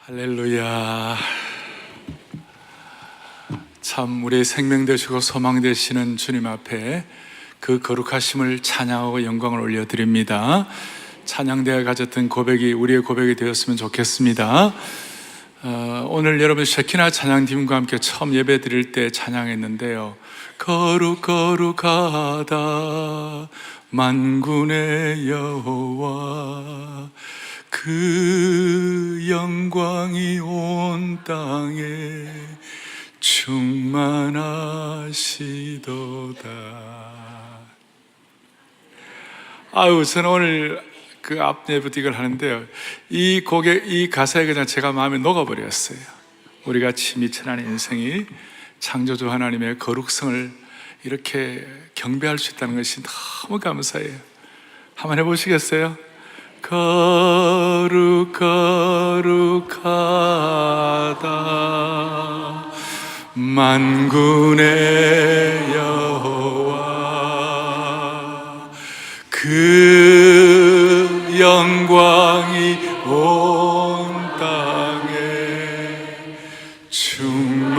할렐루야. 참 우리의 생명 되시고 소망 되시는 주님 앞에 그 거룩하심을 찬양하고 영광을 올려드립니다. 찬양대가 가졌던 고백이 우리의 고백이 되었으면 좋겠습니다. 오늘 여러분 셰키나 찬양팀과 함께 처음 예배 드릴 때 찬양했는데요, 거룩하다 만군의 여호와, 그 영광이 온 땅에 충만하시도다. 저는 오늘 그 앞 예배 이걸 하는데요, 이 가사에 그냥 제가 마음에 녹아버렸어요. 우리 같이 미천한 인생이 창조주 하나님의 거룩성을 이렇게 경배할 수 있다는 것이 너무 감사해요. 한번 해보시겠어요? 거룩하다 만군의 여호와, 그 영광이 온 땅에 충만하시도다.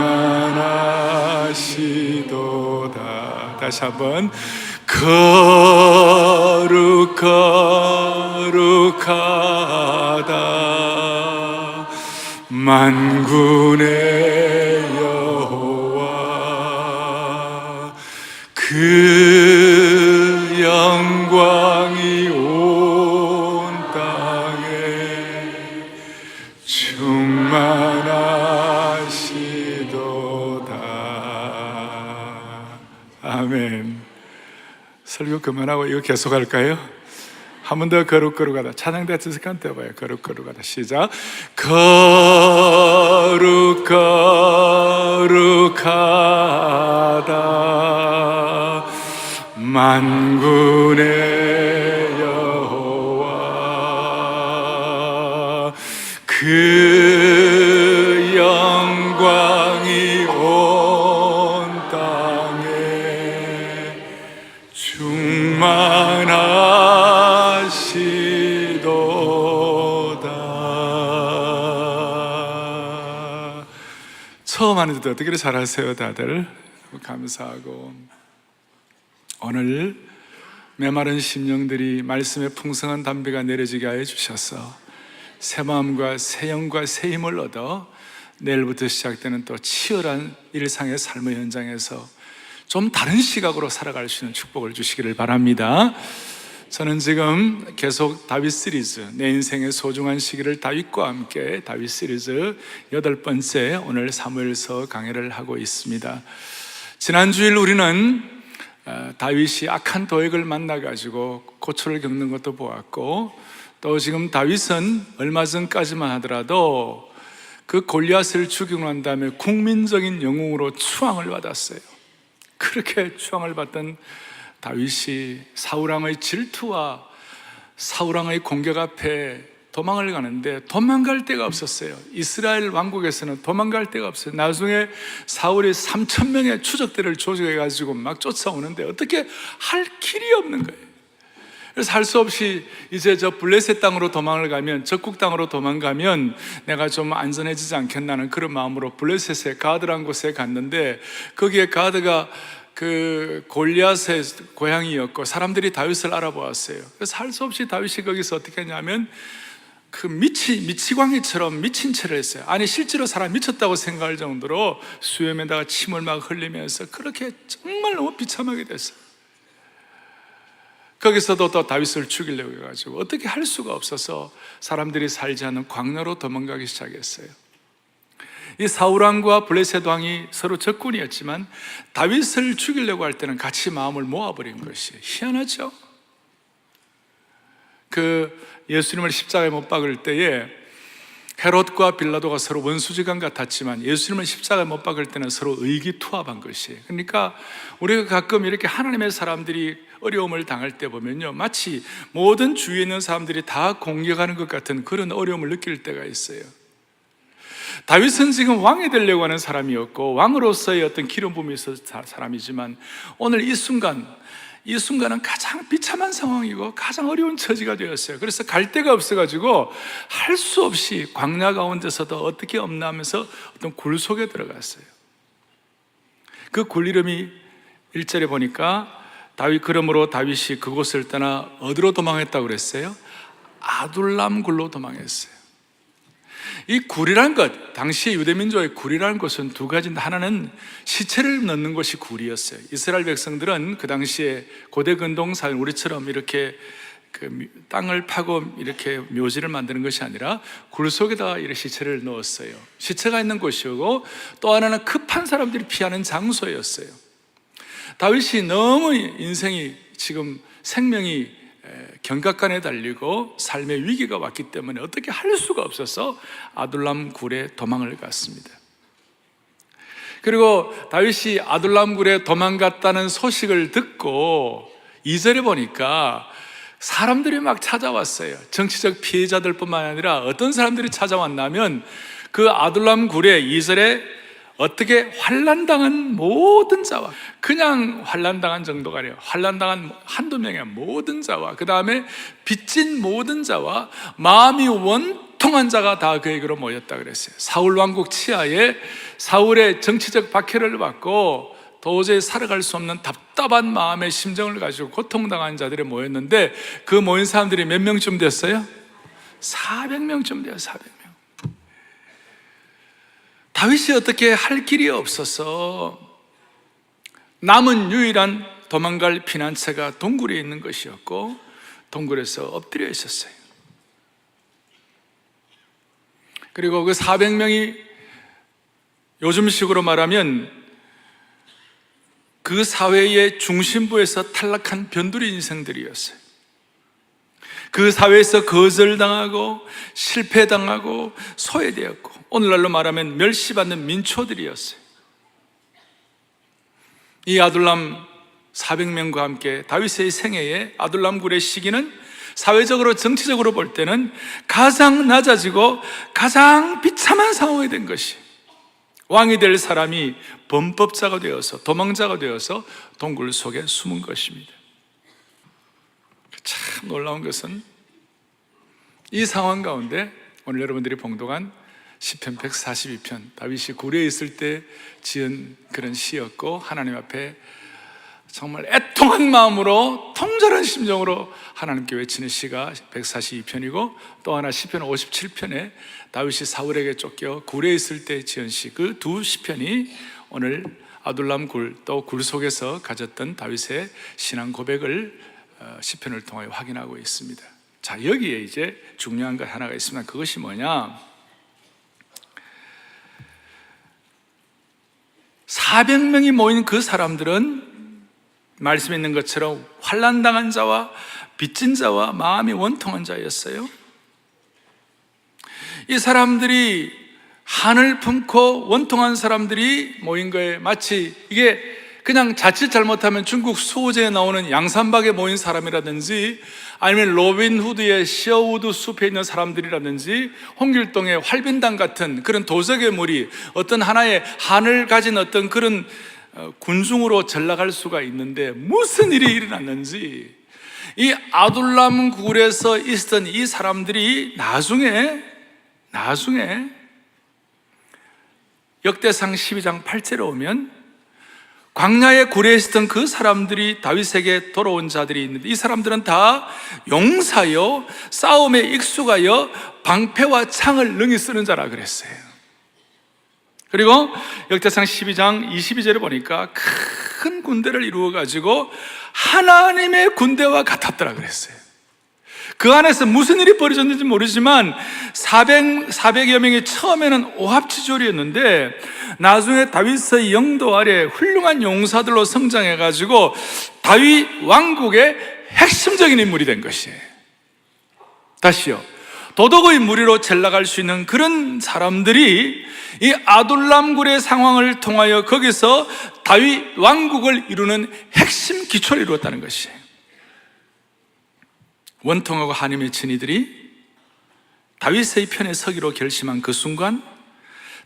다시 한번, 거룩하다 만군의 여호와, 그 영광이 온 땅에 충만하시도다. 아멘. 설교 그만하고 이거 계속 할까요? 한 번 더 거룩하다. 찬양대 뜻을 떼봐요. 거룩하다. 시작. 거룩하다 만군의 여호와, 그 영광이 온 땅에 충만하시도다. 처음 하는데도 어떻게 이렇게 잘하세요 다들? 감사하고, 오늘 메마른 심령들이 말씀의 풍성한 담비가 내려지게 하여 주셔서 새 마음과 새 영과 새 힘을 얻어 내일부터 시작되는 또 치열한 일상의 삶의 현장에서 좀 다른 시각으로 살아갈 수 있는 축복을 주시기를 바랍니다. 저는 지금 계속 다윗 시리즈, 내 인생의 소중한 시기를 다윗과 함께 다윗 시리즈 8번째 오늘 사무엘서 강해를 하고 있습니다. 지난 주일 우리는 다윗이 악한 도액을 만나가지고 고초를 겪는 것도 보았고, 또 지금 다윗은 얼마 전까지만 하더라도 그 골리앗을 죽이고 난 다음에 국민적인 영웅으로 추앙을 받았어요. 그렇게 추앙을 받던 다윗이 사울왕의 질투와 사울왕의 공격 앞에 도망을 가는데 도망갈 데가 없었어요. 이스라엘 왕국에서는 도망갈 데가 없어요. 나중에 사울이 3,000명의 추적대를 조직해가지고 막 쫓아오는데 어떻게 할 길이 없는 거예요. 그래서 할 수 없이 이제 저 블레셋 땅으로 도망을 가면, 적국 땅으로 도망가면 내가 좀 안전해지지 않겠나는 그런 마음으로 블레셋의 가드라는 곳에 갔는데, 거기에 가드가 그 골리앗의 고향이었고 사람들이 다윗을 알아보았어요. 그래서 할 수 없이 다윗이 거기서 어떻게 했냐면 그 미치광이처럼 미친 채를 했어요. 아니 실제로 사람 미쳤다고 생각할 정도로 수염에다가 침을 막 흘리면서 그렇게 정말 너무 비참하게 됐어요. 거기서도 또 다윗을 죽이려고 해가지고 어떻게 할 수가 없어서 사람들이 살지 않는 광야로 도망가기 시작했어요. 이 사울왕과 블레셋 왕이 서로 적군이었지만 다윗을 죽이려고 할 때는 같이 마음을 모아버린 것이 희한하죠. 그 예수님을 십자가에 못 박을 때에 헤롯과 빌라도가 서로 원수지간 같았지만 예수님을 십자가에 못 박을 때는 서로 의기투합한 것이에요. 그러니까 우리가 가끔 이렇게 하나님의 사람들이 어려움을 당할 때 보면요, 마치 모든 주위에 있는 사람들이 다 공격하는 것 같은 그런 어려움을 느낄 때가 있어요. 다윗은 지금 왕이 되려고 하는 사람이었고 왕으로서의 어떤 기름 부음이 있었던 사람이지만 오늘 이 순간 이 순간은 가장 비참한 상황이고 가장 어려운 처지가 되었어요. 그래서 갈 데가 없어가지고 할 수 없이 광야 가운데서도 어떻게 없나 하면서 어떤 굴 속에 들어갔어요. 그 굴 이름이 1절에 보니까 그러므로 다윗이 그곳을 떠나 어디로 도망했다고 그랬어요? 아둘람 굴로 도망했어요. 이 굴이란 것, 당시 유대민족의 굴이라는 것은 두 가지인데, 하나는 시체를 넣는 것이 굴이었어요. 이스라엘 백성들은 그 당시에 고대 근동살 우리처럼 이렇게 그 땅을 파고 이렇게 묘지를 만드는 것이 아니라 굴 속에다가 이렇게 시체를 넣었어요. 시체가 있는 곳이고, 또 하나는 급한 사람들이 피하는 장소였어요. 다윗이 너무 인생이 지금 생명이 경각간에 달리고 삶의 위기가 왔기 때문에 어떻게 할 수가 없어서 아둘람 굴에 도망을 갔습니다. 그리고 다윗이 아둘람 굴에 도망갔다는 소식을 듣고 2절에 보니까 사람들이 막 찾아왔어요. 정치적 피해자들뿐만 아니라 어떤 사람들이 찾아왔냐면 그 아둘람 굴에 2절에 어떻게 환난당한 모든 자와, 그냥 환난당한 정도가 아니에요. 환난당한 한두 명의 모든 자와, 그 다음에 빚진 모든 자와 마음이 원통한 자가 다 그에게로 모였다 그랬어요. 사울 왕국 치하에 사울의 정치적 박해를 받고 도저히 살아갈 수 없는 답답한 마음의 심정을 가지고 고통당한 자들이 모였는데, 그 모인 사람들이 몇 명쯤 됐어요? 400명쯤 돼요. 400명. 다윗이 어떻게 할 길이 없어서 남은 유일한 도망갈 피난처가 동굴에 있는 것이었고, 동굴에서 엎드려 있었어요. 그리고 그 400명이 요즘식으로 말하면 그 사회의 중심부에서 탈락한 변두리 인생들이었어요. 그 사회에서 거절당하고 실패당하고 소외되었고, 오늘날로 말하면 멸시받는 민초들이었어요. 이 아둘람 400명과 함께 다윗의 생애에 아둘람 굴의 시기는 사회적으로 정치적으로 볼 때는 가장 낮아지고 가장 비참한 상황이 된 것이, 왕이 될 사람이 범법자가 되어서 도망자가 되어서 동굴 속에 숨은 것입니다. 참 놀라운 것은 이 상황 가운데 오늘 여러분들이 봉독한 시편 142편, 다윗이 굴에 있을 때 지은 그런 시였고, 하나님 앞에 정말 애통한 마음으로 통절한 심정으로 하나님께 외치는 시가 142편이고, 또 하나 시편 57편에 다윗이 사울에게 쫓겨 굴에 있을 때 지은 시, 그 두 시편이 오늘 아둘람 굴, 또 굴 속에서 가졌던 다윗의 신앙 고백을 시편을 통하여 확인하고 있습니다. 자, 여기에 이제 중요한 것 하나가 있습니다. 그것이 뭐냐? 400명이 모인 그 사람들은 말씀에 있는 것처럼 환난당한 자와 빚진 자와 마음이 원통한 자였어요. 이 사람들이 한을 품고 원통한 사람들이 모인 거에 마치 이게 그냥 자칫 잘못하면 중국 수호제에 나오는 양산박에 모인 사람이라든지, 아니면 로빈 후드의 시어우드 숲에 있는 사람들이라든지, 홍길동의 활빈당 같은 그런 도적의 무리, 어떤 하나의 한을 가진 어떤 그런 군중으로 전락할 수가 있는데, 무슨 일이 일어났는지 이 아둘람 굴에서 있었던 이 사람들이 나중에 역대상 12장 8절에 오면 광야의 굴에 있었던 그 사람들이 다윗에게 돌아온 자들이 있는데, 이 사람들은 다 용사여 싸움에 익숙하여 방패와 창을 능히 쓰는 자라 그랬어요. 그리고 역대상 12장 22절에 보니까 큰 군대를 이루어 가지고 하나님의 군대와 같았더라 그랬어요. 그 안에서 무슨 일이 벌어졌는지 모르지만 400여 명이 처음에는 오합지졸이었는데, 나중에 다윗의 영도 아래 훌륭한 용사들로 성장해가지고 다윗 왕국의 핵심적인 인물이 된 것이에요. 다시요, 도덕의 무리로 전락할 수 있는 그런 사람들이 이 아둘람굴의 상황을 통하여 거기서 다윗 왕국을 이루는 핵심 기초를 이루었다는 것이에요. 원통하고 한이 맺힌 이들이 다윗의 편에 서기로 결심한 그 순간,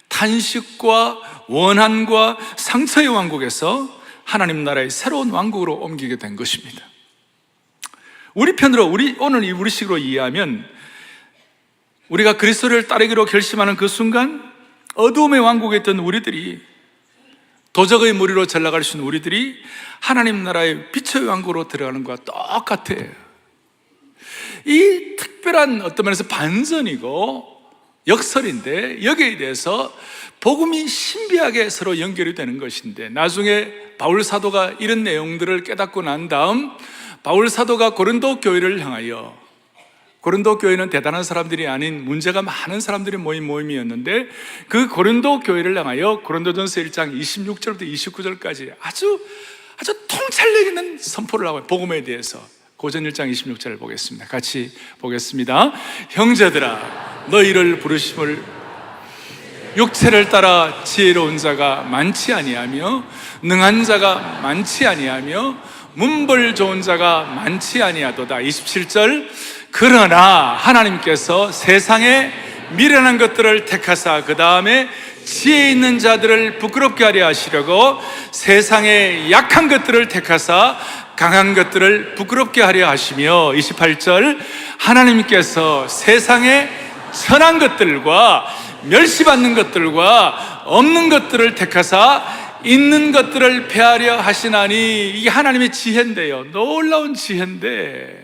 탄식과 원한과 상처의 왕국에서 하나님 나라의 새로운 왕국으로 옮기게 된 것입니다. 우리 편으로 오늘 우리식으로 이해하면 우리가 그리스도를 따르기로 결심하는 그 순간 어두움의 왕국에 있던 우리들이, 도적의 무리로 전락할 수 있는 우리들이 하나님 나라의 빛의 왕국으로 들어가는 것과 똑같아요. 이 특별한 어떤 면에서 반전이고 역설인데, 여기에 대해서 복음이 신비하게 서로 연결이 되는 것인데, 나중에 바울 사도가 이런 내용들을 깨닫고 난 다음 바울 사도가 고린도 교회를 향하여, 고린도 교회는 대단한 사람들이 아닌 문제가 많은 사람들이 모인 모임이었는데, 그 고린도 교회를 향하여 고린도전서 1장 26절부터 29절까지 아주 통찰력 있는 선포를 하고, 복음에 대해서 고전 1장 26절을 보겠습니다. 같이 보겠습니다. 형제들아, 너희를 부르심을 육체를 따라 지혜로운 자가 많지 아니하며 능한 자가 많지 아니하며 문벌 좋은 자가 많지 아니하도다. 27절, 그러나 하나님께서 세상에 미련한 것들을 택하사 그 다음에 지혜 있는 자들을 부끄럽게 하려 하시려고 세상에 약한 것들을 택하사 강한 것들을 부끄럽게 하려 하시며, 28절, 하나님께서 세상에 선한 것들과 멸시받는 것들과 없는 것들을 택하사 있는 것들을 폐하려 하시나니. 이게 하나님의 지혜인데요, 놀라운 지혜인데,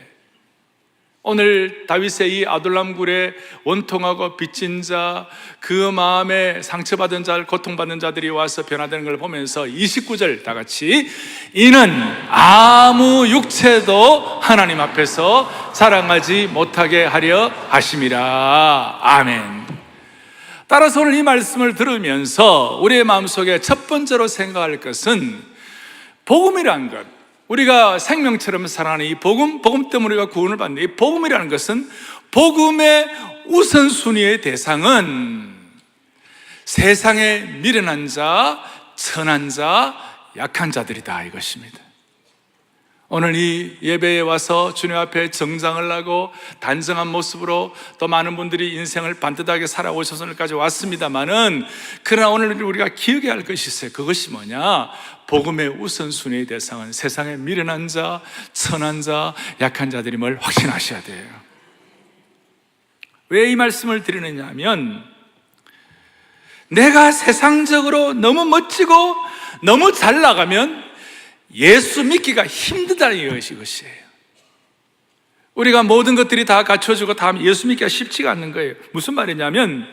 오늘 다윗의 이 아둘람 굴에 원통하고 빚진 자, 그 마음에 상처받은 자, 고통받는 자들이 와서 변화되는 걸 보면서 29절 다 같이, 이는 아무 육체도 하나님 앞에서 자랑하지 못하게 하려 하심이라. 아멘. 따라서 오늘 이 말씀을 들으면서 우리의 마음속에 첫 번째로 생각할 것은 복음이라는 것, 우리가 생명처럼 살아가는 이 복음 때문에 우리가 구원을 받는 이 복음이라는 것은, 복음의 우선순위의 대상은 세상에 미련한 자, 천한 자, 약한 자들이다, 이것입니다. 오늘 이 예배에 와서 주님 앞에 정장을 하고 단정한 모습으로 또 많은 분들이 인생을 반듯하게 살아오셔서 오늘까지 왔습니다만은, 그러나 오늘 우리가 기억해야 할 것이 있어요. 그것이 뭐냐? 복음의 우선순위의 대상은 세상에 미련한 자, 천한 자, 약한 자들임을 확신하셔야 돼요. 왜 이 말씀을 드리느냐 하면, 내가 세상적으로 너무 멋지고 너무 잘 나가면 예수 믿기가 힘들다는 이것이에요. 우리가 모든 것들이 다 갖춰지고 다 예수 믿기가 쉽지가 않는 거예요. 무슨 말이냐면,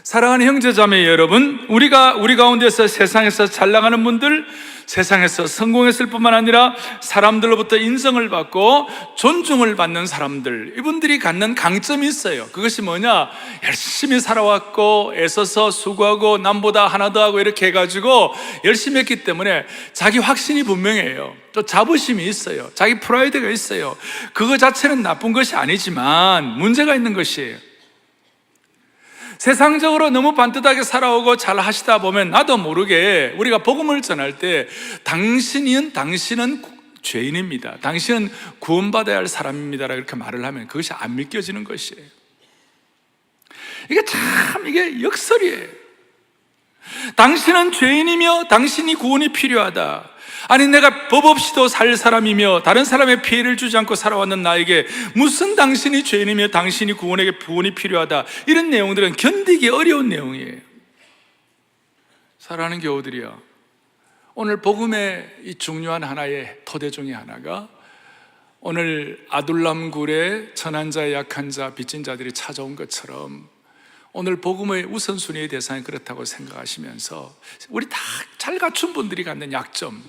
사랑하는 형제자매 여러분, 우리 가운데서 세상에서 잘 나가는 분들, 세상에서 성공했을 뿐만 아니라 사람들로부터 인정을 받고 존중을 받는 사람들, 이분들이 갖는 강점이 있어요. 그것이 뭐냐? 열심히 살아왔고 애써서 수고하고 남보다 하나 더 하고 이렇게 해가지고 열심히 했기 때문에 자기 확신이 분명해요. 또 자부심이 있어요. 자기 프라이드가 있어요. 그거 자체는 나쁜 것이 아니지만 문제가 있는 것이에요. 세상적으로 너무 반듯하게 살아오고 잘 하시다 보면 나도 모르게 우리가 복음을 전할 때 당신은 죄인입니다, 당신은 구원받아야 할 사람입니다 이렇게 말을 하면 그것이 안 믿겨지는 것이에요. 이게 역설이에요. 당신은 죄인이며 당신이 구원이 필요하다. 아니, 내가 법 없이도 살 사람이며 다른 사람의 피해를 주지 않고 살아왔는 나에게 무슨 당신이 죄인이며 당신이 구원이 필요하다, 이런 내용들은 견디기 어려운 내용이에요. 사랑하는 교우들이여, 오늘 복음의 이 중요한 하나의 토대 중에 하나가 오늘 아둘람 굴에 천한 자, 약한 자, 빚진 자들이 찾아온 것처럼 오늘 복음의 우선순위의 대상이 그렇다고 생각하시면서 우리 다 잘 갖춘 분들이 갖는 약점,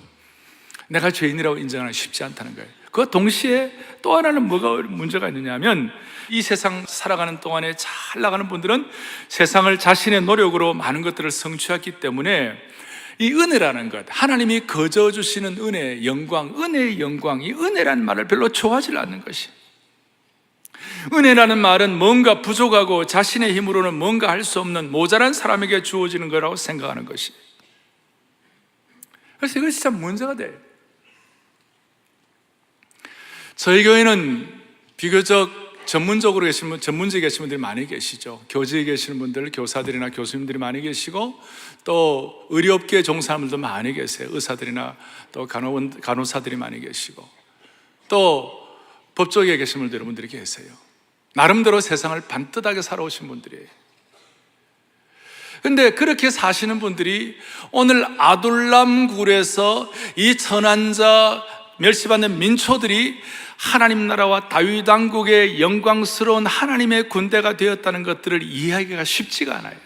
내가 죄인이라고 인정하는 쉽지 않다는 거예요. 그 동시에 또 하나는 뭐가 문제가 있느냐 하면, 이 세상 살아가는 동안에 잘 나가는 분들은 세상을 자신의 노력으로 많은 것들을 성취했기 때문에 이 은혜라는 것, 하나님이 거저 주시는 은혜의 영광, 이 은혜라는 말을 별로 좋아하지 않는 것이. 은혜라는 말은 뭔가 부족하고 자신의 힘으로는 뭔가 할 수 없는 모자란 사람에게 주어지는 거라고 생각하는 것이. 그래서 이것이 참 문제가 돼요. 저희 교회는 비교적 전문적으로 전문직에 계신 분들이 많이 계시죠. 교직에 계시는 분들, 교사들이나 교수님들이 많이 계시고, 또 의료업계에 종사하는 분들도 많이 계세요. 의사들이나 또 간호사들이 많이 계시고, 또 법조계에 계신 분들 여러분들이 계세요. 나름대로 세상을 반듯하게 살아오신 분들이에요. 근데 그렇게 사시는 분들이 오늘 아둘람 굴에서 이 천한자 멸시받는 민초들이 하나님 나라와 다윗 왕국의 영광스러운 하나님의 군대가 되었다는 것들을 이해하기가 쉽지가 않아요.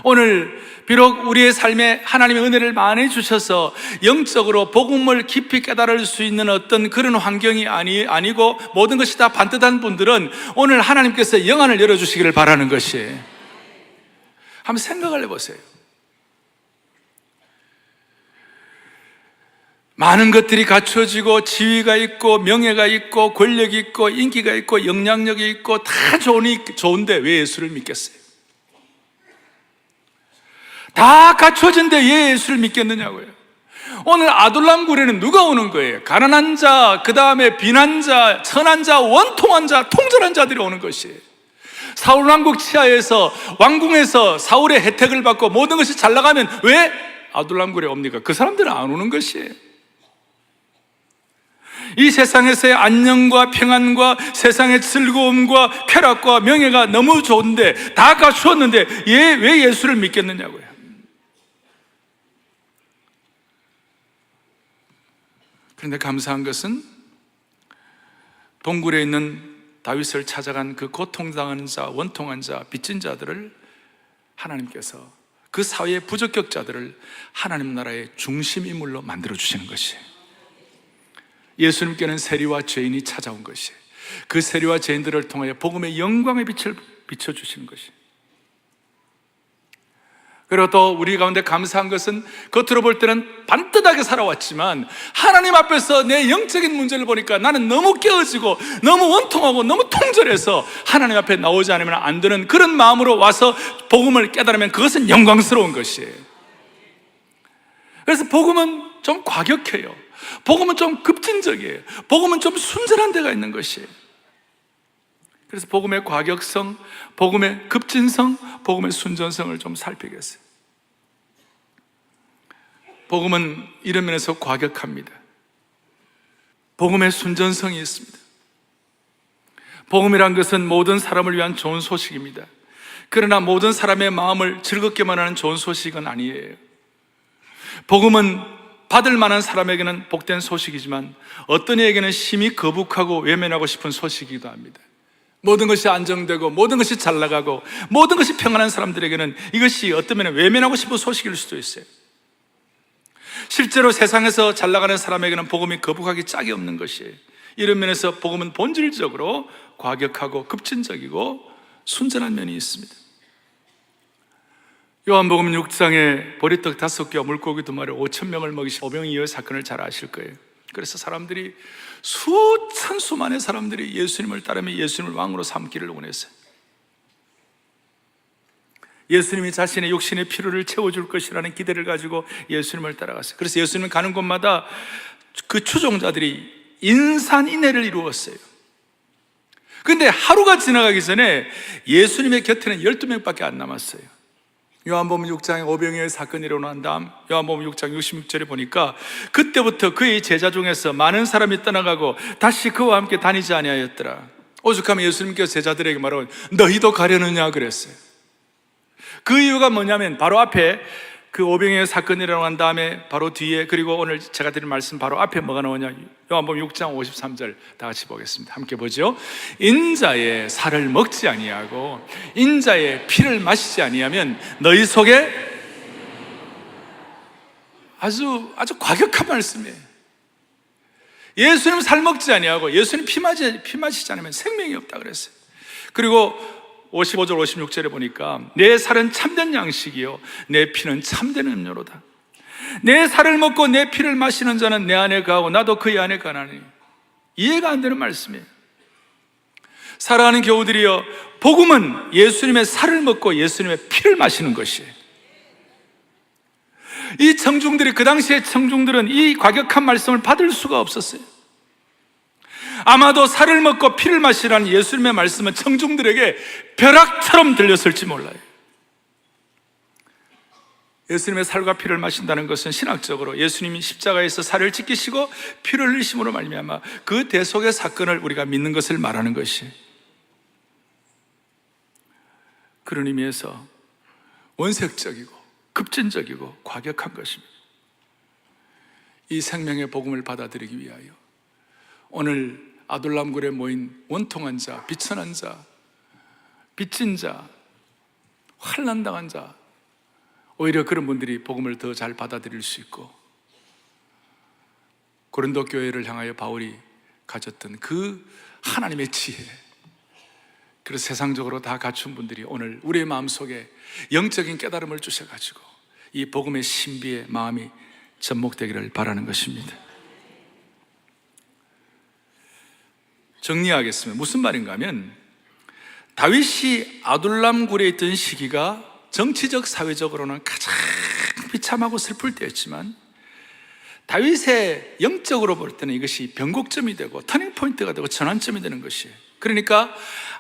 오늘 비록 우리의 삶에 하나님의 은혜를 많이 주셔서 영적으로 복음을 깊이 깨달을 수 있는 어떤 그런 환경이 아니고 모든 것이 다 반듯한 분들은 오늘 하나님께서 영안을 열어주시기를 바라는 것이에요. 한번 생각을 해보세요. 많은 것들이 갖춰지고 지위가 있고 명예가 있고 권력이 있고 인기가 있고 영향력이 있고 다 좋은데 왜 예수를 믿겠어요? 다 갖춰진데 왜 예수를 믿겠느냐고요. 오늘 아둘람 굴에는 누가 오는 거예요? 가난한 자, 그 다음에 빈한 자, 천한 자, 원통한 자, 통절한 자들이 오는 것이에요. 사울 왕국 치하에서 왕궁에서 사울의 혜택을 받고 모든 것이 잘 나가면 왜 아둘람 굴에 옵니까? 그 사람들은 안 오는 것이에요. 이 세상에서의 안녕과 평안과 세상의 즐거움과 쾌락과 명예가 너무 좋은데 다 갖추었는데 왜 예수를 믿겠느냐고요. 그런데 감사한 것은 동굴에 있는 다윗을 찾아간 그 고통당하는 자, 원통한 자, 빚진 자들을 하나님께서 그 사회의 부적격자들을 하나님 나라의 중심 인물로 만들어 주시는 것이에요. 예수님께는 세리와 죄인이 찾아온 것이에요. 그 세리와 죄인들을 통하여 복음의 영광의 빛을 비춰주시는 것이에요. 그리고 또 우리 가운데 감사한 것은 겉으로 볼 때는 반듯하게 살아왔지만 하나님 앞에서 내 영적인 문제를 보니까 나는 너무 깨어지고 너무 원통하고 너무 통절해서 하나님 앞에 나오지 않으면 안 되는 그런 마음으로 와서 복음을 깨달으면 그것은 영광스러운 것이에요. 그래서 복음은 좀 과격해요. 복음은 좀 급진적이에요. 복음은 좀 순전한 데가 있는 것이에요. 그래서 복음의 과격성, 복음의 급진성, 복음의 순전성을 좀 살피겠어요. 복음은 이런 면에서 과격합니다. 복음의 순전성이 있습니다. 복음이란 것은 모든 사람을 위한 좋은 소식입니다. 그러나 모든 사람의 마음을 즐겁게만 하는 좋은 소식은 아니에요. 복음은 받을 만한 사람에게는 복된 소식이지만 어떤 이에게는 심히 거북하고 외면하고 싶은 소식이기도 합니다. 모든 것이 안정되고 모든 것이 잘 나가고 모든 것이 평안한 사람들에게는 이것이 어떤 면에 외면하고 싶은 소식일 수도 있어요. 실제로 세상에서 잘 나가는 사람에게는 복음이 거북하기 짝이 없는 것이에요. 이런 면에서 복음은 본질적으로 과격하고 급진적이고 순전한 면이 있습니다. 요한복음 6장에 보리떡 5개와 물고기 2마리 5,000명을 먹이신 오병이어 사건을 잘 아실 거예요. 그래서 사람들이 수많은 사람들이 예수님을 따르며 예수님을 왕으로 삼기를 원했어요. 예수님이 자신의 육신의 필요를 채워줄 것이라는 기대를 가지고 예수님을 따라갔어요. 그래서 예수님은 가는 곳마다 그 추종자들이 인산인해를 이루었어요. 그런데 하루가 지나가기 전에 예수님의 곁에는 12명밖에 안 남았어요. 요한복음 6장에 오병이어의 사건이 일어난 다음 요한복음 6장 66절에 보니까 그때부터 그의 제자 중에서 많은 사람이 떠나가고 다시 그와 함께 다니지 아니하였더라. 오죽하면 예수님께서 제자들에게 말하고 너희도 가려느냐 그랬어요. 그 이유가 뭐냐면 바로 앞에 그 오병이어 사건이 일어난 다음에 바로 뒤에 그리고 오늘 제가 드린 말씀 바로 앞에 뭐가 나오냐, 요한복음 6장 53절 다 같이 보겠습니다. 함께 보죠. 인자의 살을 먹지 아니하고 인자의 피를 마시지 아니하면 너희 속에 아주 과격한 말씀이에요. 예수님 살 먹지 아니하고 예수님 피 마시지 않으면 생명이 없다 그랬어요. 그리고 55절 56절에 보니까 내 살은 참된 양식이요 내 피는 참된 음료로다. 내 살을 먹고 내 피를 마시는 자는 내 안에 거하고 나도 그의 안에 거하나니. 이해가 안 되는 말씀이에요. 사랑하는 교우들이여, 복음은 예수님의 살을 먹고 예수님의 피를 마시는 것이에요. 이 청중들이, 그 당시의 청중들은 이 과격한 말씀을 받을 수가 없었어요. 아마도 살을 먹고 피를 마시라는 예수님의 말씀은 청중들에게 벼락처럼 들렸을지 몰라요. 예수님의 살과 피를 마신다는 것은 신학적으로 예수님이 십자가에서 살을 찢기시고 피를 흘리심으로 말미암아 그 대속의 사건을 우리가 믿는 것을 말하는 것이, 그런 의미에서 원색적이고 급진적이고 과격한 것입니다. 이 생명의 복음을 받아들이기 위하여 오늘 아둘람굴에 모인 원통한 자, 비천한 자, 빚진 자, 환난당한 자, 오히려 그런 분들이 복음을 더 잘 받아들일 수 있고, 고린도 교회를 향하여 바울이 가졌던 그 하나님의 지혜, 그래서 세상적으로 다 갖춘 분들이 오늘 우리의 마음속에 영적인 깨달음을 주셔가지고 이 복음의 신비에 마음이 접목되기를 바라는 것입니다. 정리하겠습니다. 무슨 말인가 하면, 다윗이 아둘람굴에 있던 시기가 정치적, 사회적으로는 가장 비참하고 슬플 때였지만, 다윗의 영적으로 볼 때는 이것이 변곡점이 되고 터닝포인트가 되고 전환점이 되는 것이에요. 그러니까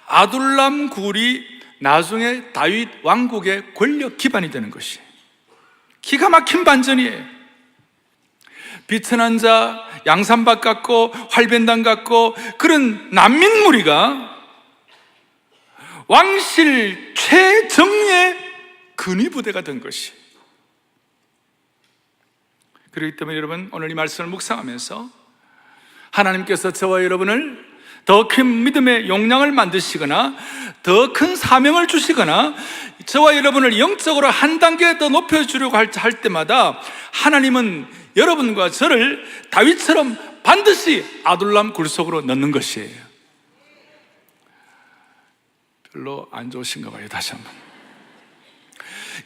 아둘람굴이 나중에 다윗 왕국의 권력 기반이 되는 것이에요. 기가 막힌 반전이에요. 비천한 자, 양산박 같고 활변당 같고 그런 난민 무리가 왕실 최정예 근위부대가 된 것이. 그렇기 때문에 여러분, 오늘 이 말씀을 묵상하면서 하나님께서 저와 여러분을 더 큰 믿음의 용량을 만드시거나 더 큰 사명을 주시거나 저와 여러분을 영적으로 한 단계 더 높여주려고 할 때마다 하나님은 여러분과 저를 다윗처럼 반드시 아둘람 굴 속으로 넣는 것이에요. 별로 안 좋으신가 봐요. 다시 한번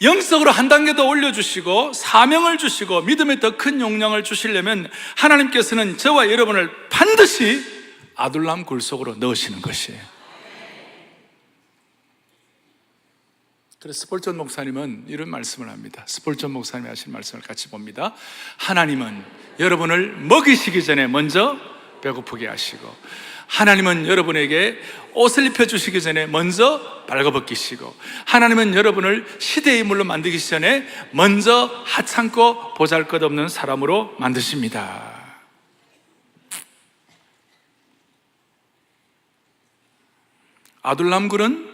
영적으로 한 단계 더 올려주시고 사명을 주시고 믿음의 더 큰 용량을 주시려면 하나님께서는 저와 여러분을 반드시 아둘람 굴 속으로 넣으시는 것이에요. 그래서 스폴전 목사님은 이런 말씀을 합니다. 스폴전 목사님이 하신 말씀을 같이 봅니다. 하나님은 여러분을 먹이시기 전에 먼저 배고프게 하시고, 하나님은 여러분에게 옷을 입혀주시기 전에 먼저 발가벗기시고, 하나님은 여러분을 시대의 인물로 만들기 전에 먼저 하찮고 보잘것없는 사람으로 만드십니다. 아둘람굴은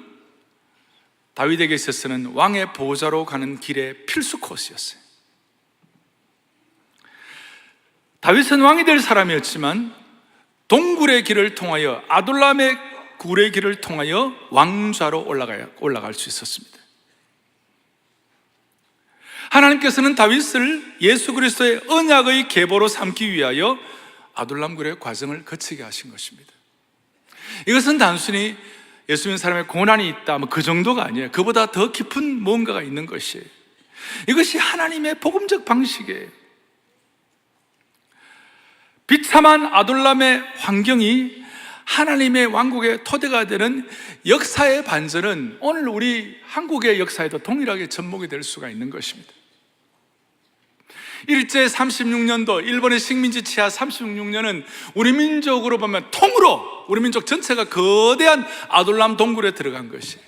다윗에게 있어서는 왕의 보호자로 가는 길의 필수 코스였어요. 다윗은 왕이 될 사람이었지만 동굴의 길을 통하여, 아둘람의 굴의 길을 통하여 왕좌로 올라갈 수 있었습니다. 하나님께서는 다윗을 예수 그리스도의 언약의 계보로 삼기 위하여 아둘람굴의 과정을 거치게 하신 것입니다. 이것은 단순히 예수 믿는 사람의 고난이 있다, 그 정도가 아니에요. 그보다 더 깊은 무언가가 있는 것이에요. 이것이 하나님의 복음적 방식이에요. 비참한 아둘람의 환경이 하나님의 왕국의 토대가 되는 역사의 반전은 오늘 우리 한국의 역사에도 동일하게 접목이 될 수가 있는 것입니다. 일제 36년도 일본의 식민지 치하 36년은 우리 민족으로 보면 통으로 우리 민족 전체가 거대한 아둘람 동굴에 들어간 것이에요.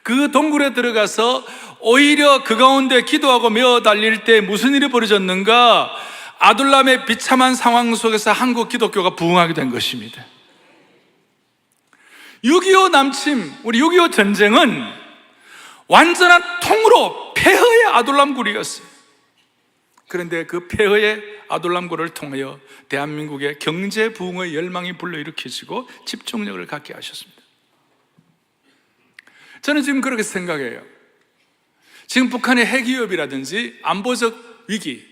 그 동굴에 들어가서 오히려 그 가운데 기도하고 메어 달릴 때 무슨 일이 벌어졌는가? 아둘람의 비참한 상황 속에서 한국 기독교가 부흥하게 된 것입니다. 6.25 남침, 우리 6.25 전쟁은 완전한 통으로 폐허의 아둘람굴이었어요. 그런데 그 폐허의 아둘람굴을 통하여 대한민국의 경제 부흥의 열망이 불러일으켜지고 집중력을 갖게 하셨습니다. 저는 지금 그렇게 생각해요. 지금 북한의 핵위협이라든지 안보적 위기,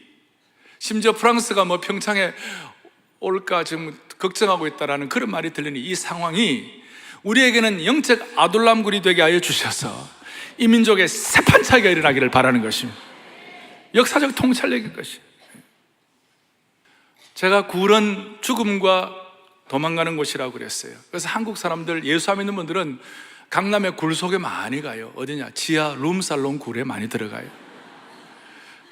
심지어 프랑스가 평창에 올까 지금 걱정하고 있다라는 그런 말이 들리니 이 상황이 우리에게는 영적 아둘람굴이 되게 하여 주셔서 이 민족의 세판차기가 일어나기를 바라는 것입니다. 역사적 통찰력인 것이에요. 제가 굴은 죽음과 도망가는 곳이라고 그랬어요. 그래서 한국 사람들, 예수 믿는 분들은 강남의 굴 속에 많이 가요. 어디냐? 지하 룸살롱 굴에 많이 들어가요.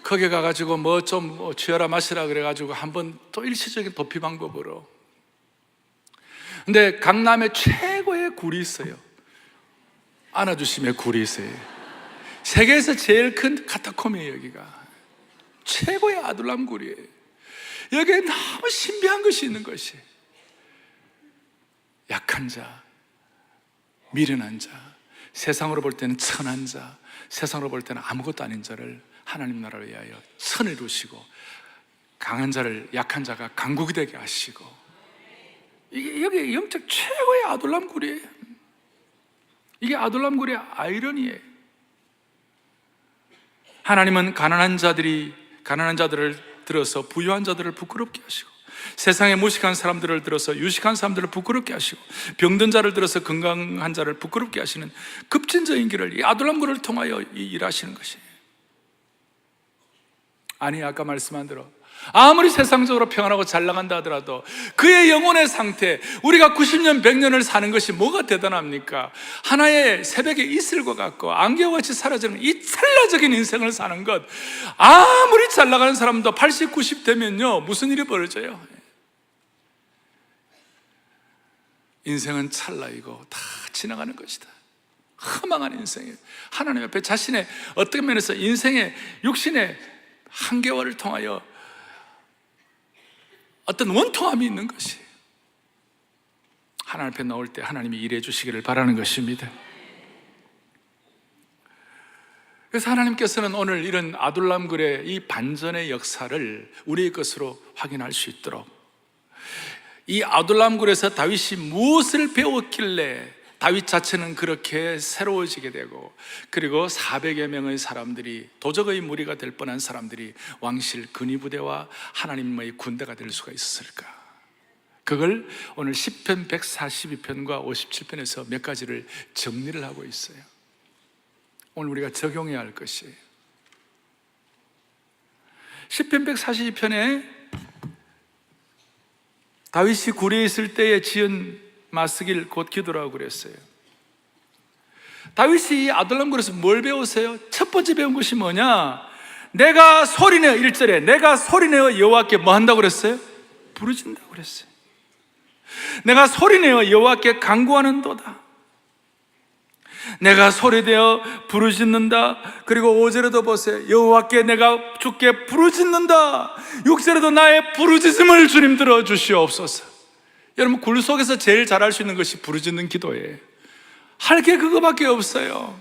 거기 가가지고 좀 취하라 마시라 그래가지고 한번 또 일시적인 도피 방법으로 근데 강남에 최고의 굴이 있어요. 안아주심의 굴이 있어요. 세계에서 제일 큰 카타콤이에요. 여기가 최고의 아둘람 굴이에요. 여기에 너무 신비한 것이 있는 것이, 약한 자, 미련한 자, 세상으로 볼 때는 천한 자, 세상으로 볼 때는 아무것도 아닌 자를 하나님 나라를 위하여 선을 이루시고, 강한 자를, 약한 자가 강국이 되게 하시고, 이게 여기 영적 최고의 아둘람 굴이에요. 이게 아둘람 굴의 아이러니예요. 하나님은 가난한 자들을 들어서 부유한 자들을 부끄럽게 하시고, 세상에 무식한 사람들을 들어서 유식한 사람들을 부끄럽게 하시고, 병든 자를 들어서 건강한 자를 부끄럽게 하시는 급진적인 길을 이 아둘람굴을 통하여 일하시는 것이에요. 아니, 아까 말씀한 대로 아무리 세상적으로 평안하고 잘 나간다 하더라도 그의 영혼의 상태, 우리가 90년 100년을 사는 것이 뭐가 대단합니까? 하나의 새벽의 이슬과 같고 안개와같이 사라지는 이 찰나적인 인생을 사는 것, 아무리 잘 나가는 사람도 80, 90 되면요 무슨 일이 벌어져요? 인생은 찰나이고 다 지나가는 것이다. 허망한 인생이에요. 하나님 앞에 자신의 어떤 면에서 인생의 육신의 한계와를 통하여 어떤 원통함이 있는 것이, 하나님 앞에 나올 때 하나님이 일해 주시기를 바라는 것입니다. 그래서 하나님께서는 오늘 이런 아둘람굴의 이 반전의 역사를 우리의 것으로 확인할 수 있도록, 이 아둘람굴에서 다윗이 무엇을 배웠길래 다윗 자체는 그렇게 새로워지게 되고, 그리고 400여 명의 사람들이, 도적의 무리가 될 뻔한 사람들이 왕실 근위부대와 하나님의 군대가 될 수가 있었을까? 그걸 오늘 시편 142편과 57편에서 몇 가지를 정리를 하고 있어요. 오늘 우리가 적용해야 할 것이에요. 시편 142편에 다윗이 굴에 있을 때에 지은 마스길 곧 기도라고 그랬어요. 다윗이 아둘람굴에서 뭘 배웠어요? 첫 번째 배운 것이 뭐냐? 내가 소리내어, 1절에 내가 소리내어 여호와께 뭐 한다고 그랬어요? 부르짖는다고 그랬어요. 내가 소리내어 여호와께 간구하는도다. 내가 소리내어 부르짖는다. 그리고 5절에도 보세요. 여호와께 내가 주께 부르짖는다. 6절에도 나의 부르짖음을 주님 들어주시옵소서. 여러분, 굴 속에서 제일 잘할 수 있는 것이 부르짖는 기도예요. 할 게 그거밖에 없어요.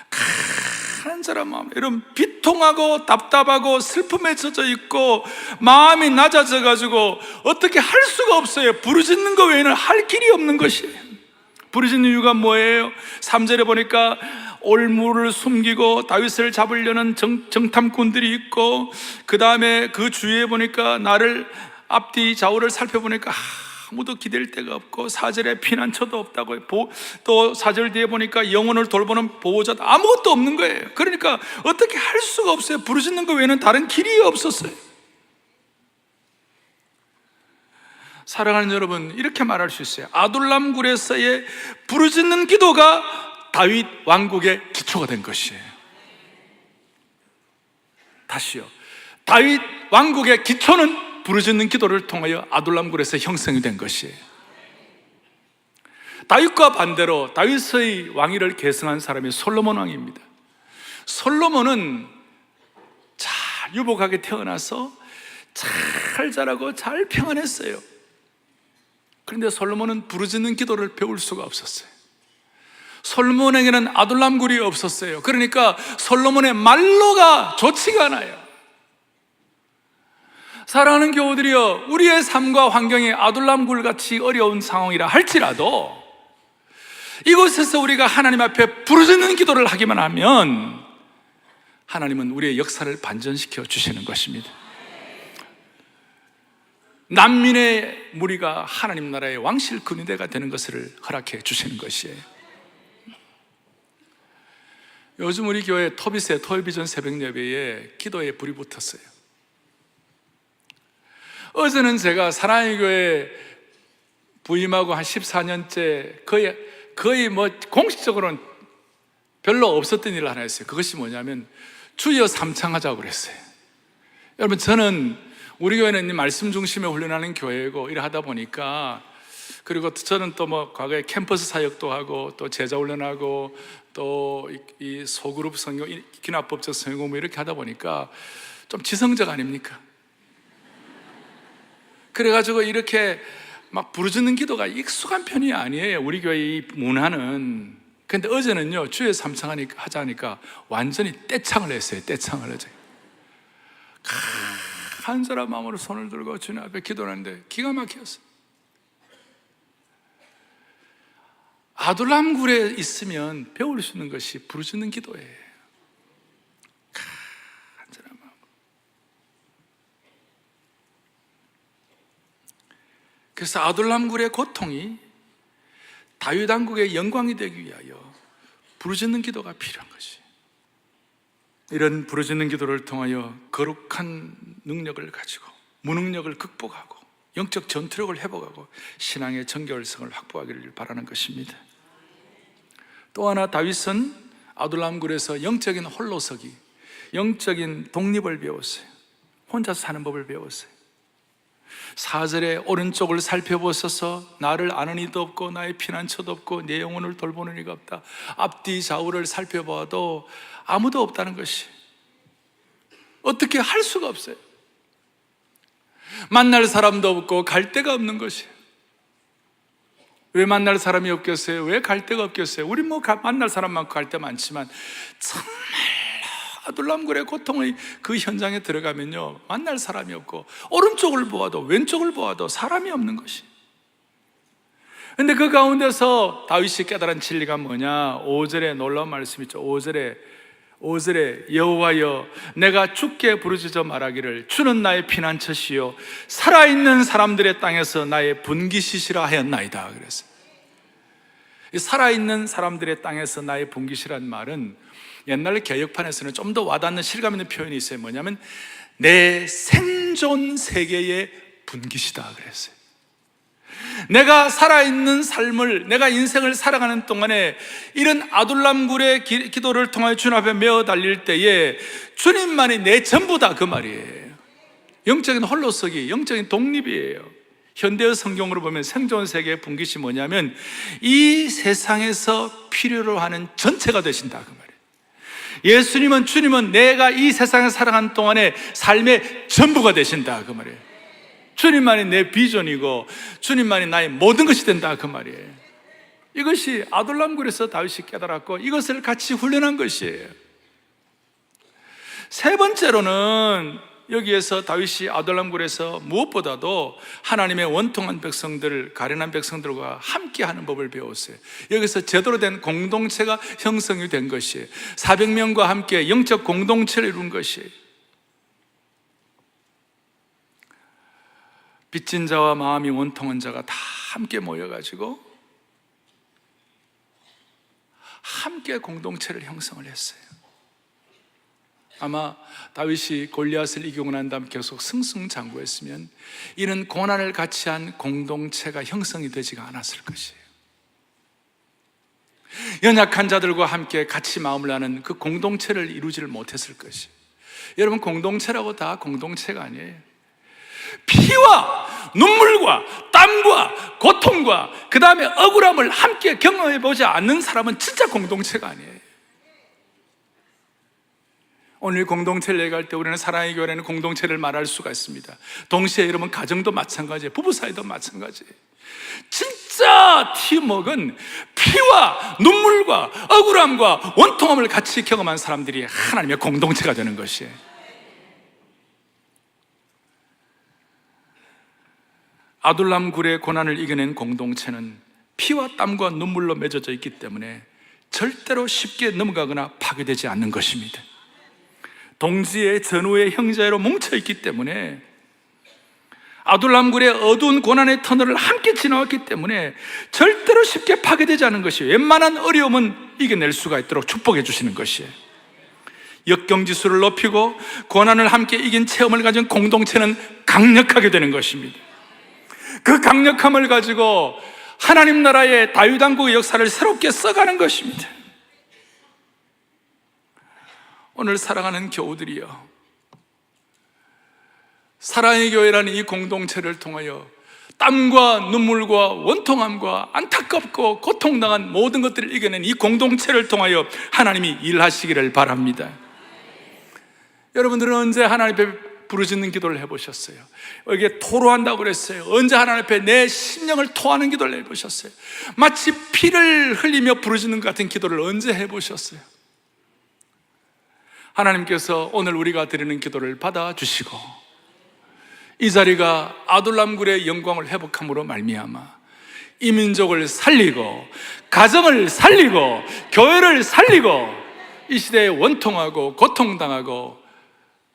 가난한 사람 마음, 여러분, 비통하고 답답하고 슬픔에 젖어 있고 마음이 낮아져 가지고 어떻게 할 수가 없어요. 부르짖는 거 외에는 할 길이 없는 것이에요. 부르짖는 이유가 뭐예요? 3절에 보니까 올무를 숨기고 다윗을 잡으려는 정탐꾼들이 있고, 그 다음에 그 주위에 보니까 나를 앞뒤 좌우를 살펴보니까 아무도 기댈 데가 없고, 4절에 피난처도 없다고, 또 4절 뒤에 보니까 영혼을 돌보는 보호자도 아무것도 없는 거예요. 그러니까 어떻게 할 수가 없어요. 부르짖는 것 외에는 다른 길이 없었어요. 사랑하는 여러분, 이렇게 말할 수 있어요. 아둘람굴에서의 부르짖는 기도가 다윗 왕국의 기초가 된 것이에요. 다시요, 다윗 왕국의 기초는 부르짖는 기도를 통하여 아둘람굴에서 형성이 된 것이에요. 다윗과 반대로 다윗의 왕위를 계승한 사람이 솔로몬 왕입니다. 솔로몬은 잘 유복하게 태어나서 잘 자라고 잘 평안했어요. 그런데 솔로몬은 부르짖는 기도를 배울 수가 없었어요. 솔로몬에게는 아둘람굴이 없었어요. 그러니까 솔로몬의 말로가 좋지가 않아요. 사랑하는 교우들이여, 우리의 삶과 환경이 아둘람굴같이 어려운 상황이라 할지라도 이곳에서 우리가 하나님 앞에 부르짖는 기도를 하기만 하면 하나님은 우리의 역사를 반전시켜 주시는 것입니다. 난민의 무리가 하나님 나라의 왕실 근위대가 되는 것을 허락해 주시는 것이에요. 요즘 우리 교회 토빗의 토요비전 새벽 예배에 기도에 불이 붙었어요. 어제는 제가 사랑의 교회 부임하고 한 14년째 거의 뭐 공식적으로는 별로 없었던 일을 하나 했어요. 그것이 뭐냐면 주여 삼창하자고 그랬어요. 여러분, 저는 우리 교회는 말씀 중심에 훈련하는 교회고 이래 하다 보니까 그리고 저는 또 뭐 과거에 캠퍼스 사역도 하고 또 제자 훈련하고 또 이 소그룹 성경, 기납법적 성경 뭐 이렇게 하다 보니까 좀 지성적 아닙니까? 그래가지고 이렇게 막 부르짖는 기도가 익숙한 편이 아니에요, 우리 교회 이 문화는. 근데 어제는요, 주에 하자 하니까 완전히 떼창을 했어요. 떼창을 어제 간절한 마음으로 손을 들고 주님 앞에 기도하는데 기가 막혔어요. 아둘람 굴에 있으면 배울 수 있는 것이 부르짖는 기도예요. 간절한 마음. 그래서 아둘람 굴의 고통이 다윗 왕국의 영광이 되기 위하여 부르짖는 기도가 필요한 것이, 이런 부르짖는 기도를 통하여 거룩한 능력을 가지고 무능력을 극복하고 영적 전투력을 회복하고 신앙의 정결성을 확보하기를 바라는 것입니다. 또 하나, 다윗은 아둘람 굴에서 영적인 홀로서기, 영적인 독립을 배웠어요. 혼자 사는 법을 배웠어요. 4절에 오른쪽을 살펴보소서, 나를 아는 이도 없고 나의 피난처도 없고 내 영혼을 돌보는 이가 없다. 앞뒤 좌우를 살펴봐도 아무도 없다는 것이, 어떻게 할 수가 없어요. 만날 사람도 없고 갈 데가 없는 것이. 왜 만날 사람이 없겠어요? 왜 갈 데가 없겠어요? 우리 뭐 만날 사람 많고 갈 데 많지만 정말 아둘람굴의 고통의 그 현장에 들어가면요, 만날 사람이 없고 오른쪽을 보아도 왼쪽을 보아도 사람이 없는 것이. 근데 그 가운데서 다윗이 깨달은 진리가 뭐냐? 5절에 놀라운 말씀이 있죠. 5절에 여호와여, 내가 주께 부르짖어 말하기를 주는 나의 피난처시요 살아있는 사람들의 땅에서 나의 분기시시라 하였나이다. 그랬어요. 이 살아있는 사람들의 땅에서 나의 분기시란 말은 옛날 개혁판에서는 좀 더 와닿는 실감 있는 표현이 있어요. 뭐냐면 내 생존 세계의 분기시다 그랬어요. 내가 살아있는 삶을, 내가 인생을 살아가는 동안에 이런 아둘람굴의 기도를 통하여 주님 앞에 메어 달릴 때에 주님만이 내 전부다, 그 말이에요. 영적인 홀로서기, 영적인 독립이에요. 현대의 성경으로 보면 생존 세계의 분깃이 뭐냐면 이 세상에서 필요로 하는 전체가 되신다, 그 말이에요. 주님은 내가 이 세상에 살아가는 동안에 삶의 전부가 되신다, 그 말이에요. 주님만이 내 비전이고 주님만이 나의 모든 것이 된다, 그 말이에요. 이것이 아둘람굴에서 다윗이 깨달았고 이것을 같이 훈련한 것이에요. 세 번째로는 여기에서 다윗이 아둘람굴에서 무엇보다도 하나님의 원통한 백성들, 가련한 백성들과 함께하는 법을 배웠어요. 여기서 제대로 된 공동체가 형성이 된 것이에요. 400명과 함께 영적 공동체를 이룬 것이에요. 빚진 자와 마음이 원통한 자가 다 함께 모여가지고 함께 공동체를 형성을 했어요. 아마 다윗이 골리앗을 이기고 난 다음 계속 승승장구했으면 이런 고난을 같이 한 공동체가 형성이 되지가 않았을 것이에요. 연약한 자들과 함께 같이 마음을 나누는 그 공동체를 이루지를 못했을 것이에요. 여러분, 공동체라고 다 공동체가 아니에요. 피와 눈물과 땀과 고통과 그 다음에 억울함을 함께 경험해보지 않는 사람은 진짜 공동체가 아니에요. 오늘 공동체를 얘기할 때 우리는 사랑의 교회라는 공동체를 말할 수가 있습니다. 동시에 여러분, 가정도 마찬가지예요. 부부 사이도 마찬가지예요. 진짜 팀워크는 피와 눈물과 억울함과 원통함을 같이 경험한 사람들이 하나님의 공동체가 되는 것이에요. 아둘람굴의 고난을 이겨낸 공동체는 피와 땀과 눈물로 맺어져 있기 때문에 절대로 쉽게 넘어가거나 파괴되지 않는 것입니다. 동지의 전후의 형제로 뭉쳐있기 때문에, 아둘람굴의 어두운 고난의 터널을 함께 지나왔기 때문에 절대로 쉽게 파괴되지 않는 것이에요. 웬만한 어려움은 이겨낼 수가 있도록 축복해 주시는 것이에요. 역경지수를 높이고 고난을 함께 이긴 체험을 가진 공동체는 강력하게 되는 것입니다. 그 강력함을 가지고 하나님 나라의 다윗 왕국의 역사를 새롭게 써가는 것입니다. 오늘 사랑하는 교우들이여, 사랑의 교회라는 이 공동체를 통하여 땀과 눈물과 원통함과 안타깝고 고통당한 모든 것들을 이겨낸 이 공동체를 통하여 하나님이 일하시기를 바랍니다. 여러분들은 언제 하나님 앞에 부르짖는 기도를 해보셨어요? 이게 토로한다고 그랬어요. 언제 하나님 앞에 내 심령을 토하는 기도를 해보셨어요? 마치 피를 흘리며 부르짖는 것 같은 기도를 언제 해보셨어요? 하나님께서 오늘 우리가 드리는 기도를 받아주시고 이 자리가 아둘람굴의 영광을 회복함으로 말미암아 이 민족을 살리고 가정을 살리고 교회를 살리고 이 시대에 원통하고 고통당하고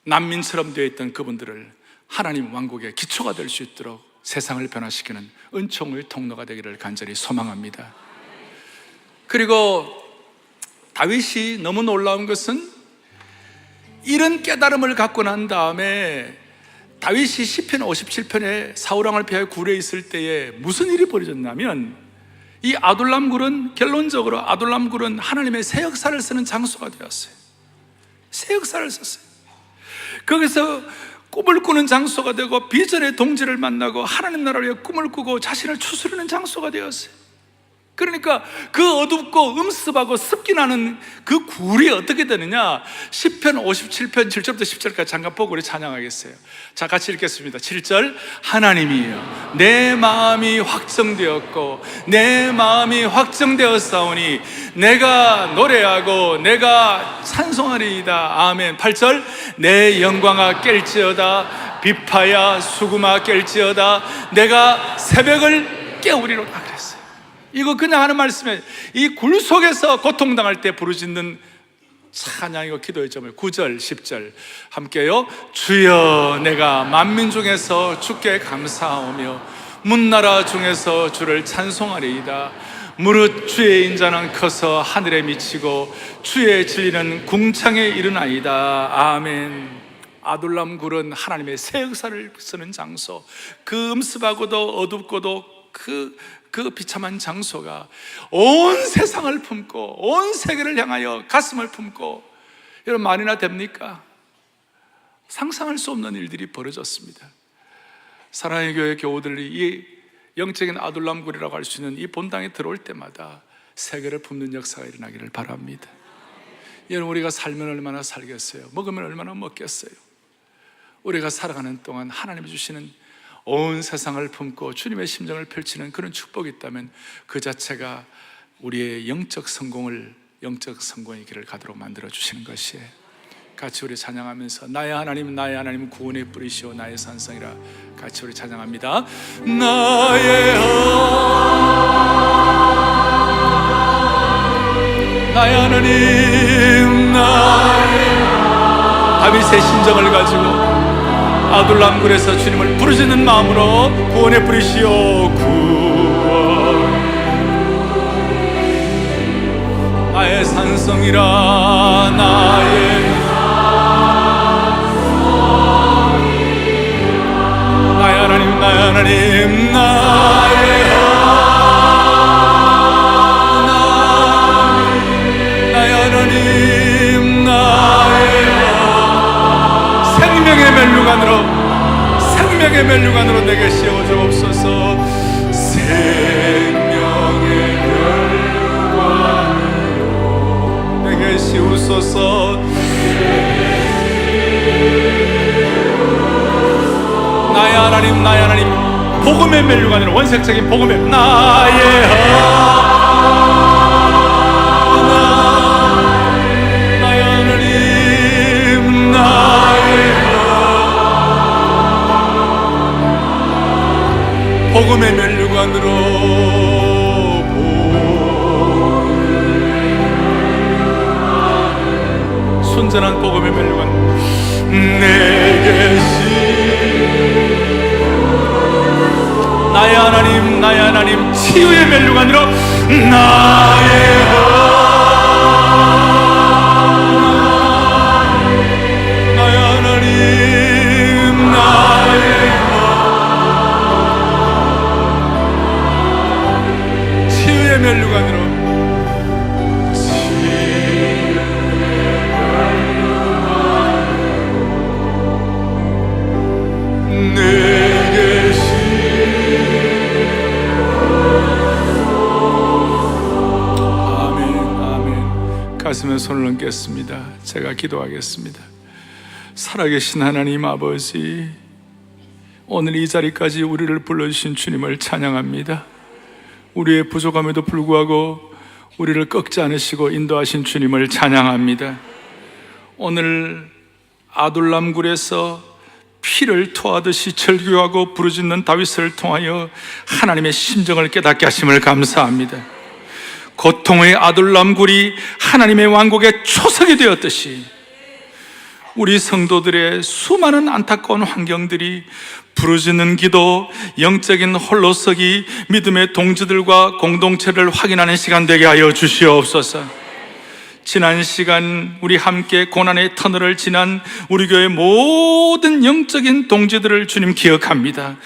난민처럼 되어 있던 그분들을 하나님 왕국의 기초가 될 수 있도록 세상을 변화시키는 은총의 통로가 되기를 간절히 소망합니다. 그리고 다윗이 너무 놀라운 것은 이런 깨달음을 갖고 난 다음에 다윗이 시편 57편에 사울왕을 피하여 굴에 있을 때에 무슨 일이 벌어졌냐면 이 아둘람굴은 결론적으로 아둘람굴은 하나님의 새 역사를 쓰는 장소가 되었어요. 새 역사를 썼어요. 거기서 꿈을 꾸는 장소가 되고 비전의 동지를 만나고 하나님 나라를 위해 꿈을 꾸고 자신을 추스르는 장소가 되었어요. 그러니까 그 어둡고 음습하고 습기 나는 그 굴이 어떻게 되느냐, 시편 57편 7절부터 10절까지 잠깐 보고 우리 찬양하겠어요. 자, 같이 읽겠습니다. 7절. 하나님이여 내 마음이 확정되었고 내 마음이 확정되었사오니 내가 노래하고 내가 찬송하리이다. 아멘. 8절. 내 영광아 깰지어다 비파야 수구마 깰지어다 내가 새벽을 깨우리로다 그랬어요. 이거 그냥 하는 말씀에 이 굴 속에서 고통당할 때 부르짖는 찬양이고 기도의 점을 9절 10절 함께요. 주여 내가 만민 중에서 주께 감사하오며 문나라 중에서 주를 찬송하리이다. 무릇 주의 인자는 커서 하늘에 미치고 주의 진리는 궁창에 이르나이다. 아멘. 아둘람 굴은 하나님의 새 역사를 쓰는 장소, 그 음습하고도 어둡고도 그 비참한 장소가 온 세상을 품고 온 세계를 향하여 가슴을 품고, 여러분 말이나 됩니까? 상상할 수 없는 일들이 벌어졌습니다. 사랑의 교회 교우들이 이 영적인 아둘람굴이라고 할 수 있는 이 본당에 들어올 때마다 세계를 품는 역사가 일어나기를 바랍니다. 여러분 우리가 살면 얼마나 살겠어요? 먹으면 얼마나 먹겠어요? 우리가 살아가는 동안 하나님이 주시는 온 세상을 품고 주님의 심정을 펼치는 그런 축복이 있다면 그 자체가 우리의 영적 성공의 길을 가도록 만들어 주시는 것이에요. 같이 우리 찬양하면서 나의 하나님 구원의 뿌리시오 나의 산성이라 같이 우리 찬양합니다. 나의 하나님 다윗의 심정을 가지고 아둘람굴에서 주님을 부르짖는 마음으로 구원의 뿌리시오 구원 나의 산성이라 나의 하나님 생명의 멜류관으로 내게 씌워주옵소서. 생명의 멜류관으로 내게 씌우소서. 나의 하나님 복음의 멜류관으로, 원색적인 복음의 나의 복음의 멜류관으로 순전한 복음의 멜류관 내게 나의 하나님 치유의 멜류관으로 나의 멜류관으로 내게 가슴에 손을 얹겠습니다. 제가 기도하겠습니다. 살아계신 하나님 아버지, 오늘 이 자리까지 우리를 불러주신 주님을 찬양합니다. 우리의 부족함에도 불구하고 우리를 꺾지 않으시고 인도하신 주님을 찬양합니다. 오늘 아둘람굴에서 피를 토하듯이 절규하고 부르짖는 다윗을 통하여 하나님의 심정을 깨닫게 하심을 감사합니다. 고통의 아둘람굴이 하나님의 왕국의 초석이 되었듯이 우리 성도들의 수많은 안타까운 환경들이 부르짖는 기도, 영적인 홀로서기, 믿음의 동지들과 공동체를 확인하는 시간 되게 하여 주시옵소서. 지난 시간 우리 함께 고난의 터널을 지난 우리 교회 모든 영적인 동지들을 주님 기억합니다.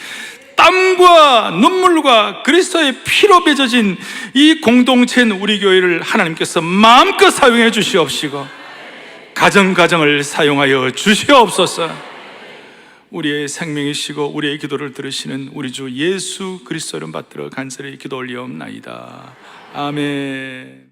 땀과 눈물과 그리스도의 피로 맺어진 이 공동체인 우리 교회를 하나님께서 마음껏 사용해 주시옵시고 가정을 사용하여 주시옵소서. 우리의 생명이시고 우리의 기도를 들으시는 우리 주 예수 그리스도를 받들어 간절히 기도 올리옵나이다. 아멘.